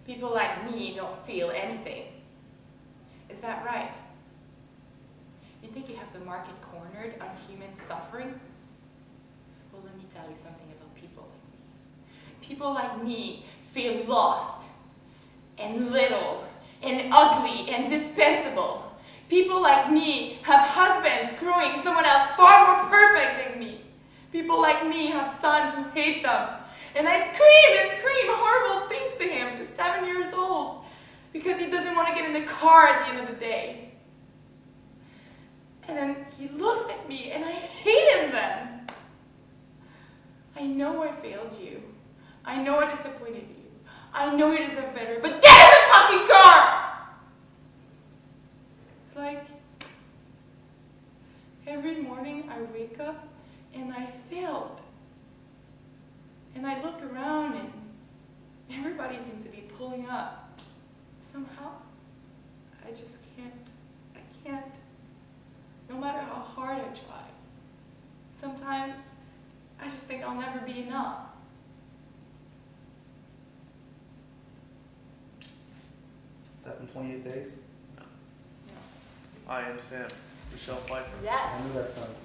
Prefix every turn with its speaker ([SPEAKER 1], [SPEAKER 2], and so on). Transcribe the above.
[SPEAKER 1] People like me don't feel anything. Is that right? You think you have the market cornered on human suffering? Well, let me tell you something about people like me. People like me feel lost and little and ugly and dispensable. People like me have husbands screwing someone else far more perfect than me. People like me have sons who hate them. And I scream and scream horrible things to him. He's 7 years old because he doesn't want to get in the car at the end of the day. And then he looks at me and I hate him then. I know I failed you. I know I disappointed you. I know you deserve better, but get in the fucking car! It's like every morning I wake up and I failed. And I look around and everybody seems to be pulling up. Somehow, I just can't. I can't. No matter how hard I try. Sometimes, I just think I'll never be enough.
[SPEAKER 2] 28 days?
[SPEAKER 1] No.
[SPEAKER 3] I am Sam. Michelle Pfeiffer.
[SPEAKER 1] Yes.
[SPEAKER 2] I knew that sounded familiar.